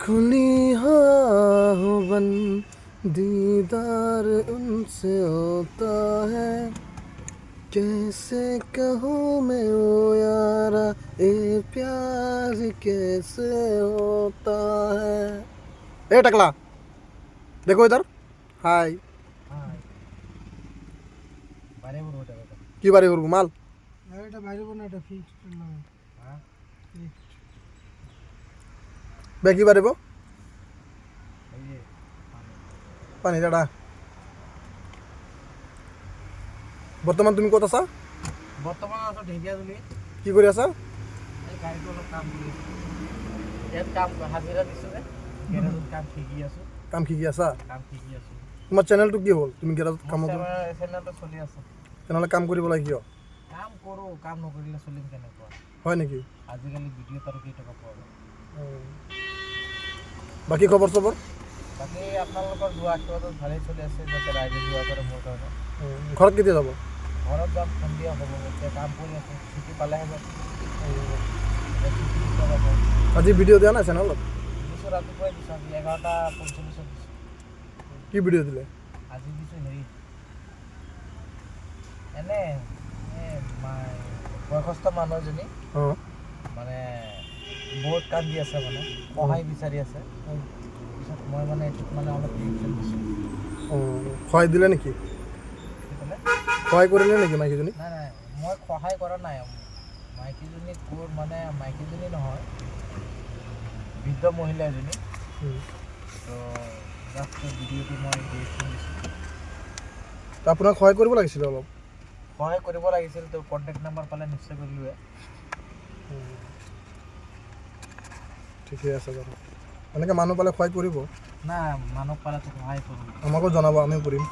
खुली हाँ हो बन दीदार उनसे होता है कैसे कहूँ मैं ओ यारा ए प्यार कैसे होता है। ए टकला देखो इधर हाय কি বাড়ি করবো মাল এটা বাইরে না এটা ফিক্সড না হ্যাঁ কি বাড়িব পানি দাদা বর্তমান তুমি কত আছা বর্তমান আছো ঢেকিয়াজুলি কি কৰি আছা এই গাড়ীটো অলপ কাম কৰি আছো ইয়াত কাম হাজিৰা দিছো যে গেৰেজত কাম শিকি আছো কাম শিকি আছা আছো তোমাৰ চেনেলটো কি হ'ল তুমি গেৰাজত কামত চেনেলটো চলি আছে তেনেহ'লে কাম কৰিব লাগে কিয় কাম কৰো কাম নকৰিলে চলিম কেনেকুৱা হয় নেকি আজিকালি ভিডিঅ' আৰু কেইটকা পোৱা যায় বাকী খবৰ চবৰ বাকী আপোনালোকৰ যোৱা আশীৰ্বাদত ভালেই চলি আছে যাতে ৰাইজে যোৱা কৰে মোৰ কাৰণে ঘৰত কেতিয়া যাব ঘৰত যাম সন্ধিয়া হ'ব এতিয়া কাম কৰি আছো ছুটি পালেহে যাম আজি ভিডিঅ' দিয়া নাই চেনেলত দিছোঁ ৰাতিপুৱাই দিছোঁ আজি 11:45 দিছোঁ কি ভিডিঅ' দিলে আজি দিছোঁ হেৰি এনে বয়সস্থ মানুহ এজনী মানে বহুত কান্দি আছে মানে সহায় বিচাৰি আছে পিছত মই মানে এইটোত মানে অলপ ৰিয়েকশ্যন দিছোঁ সহায় দিলে নেকি সহায় কৰিলে নেকি মাইকীজনী নাই নাই মই সহায় কৰা নাই মাইকীজনী ক'ৰ মানে মাইকীজনী নহয় বৃদ্ধ মহিলা এজনী তো জাষ্ট ভিডিঅ'টো মই ৰিয়েকশ্যন দিছোঁ আপোনাক সহায় কৰিব লাগিছিলে অলপ সহায় কৰিব লাগিছিল তোৰ কণ্টেক্ট নাম্বাৰ পালে নিশ্চয় কৰিলোৱে ঠিকে আছে বাৰু এনেকৈ মানুহ পালে সহায় কৰিব না মানুহ পালে সহায় কৰিম আমাকো জনাব আমিও কৰিম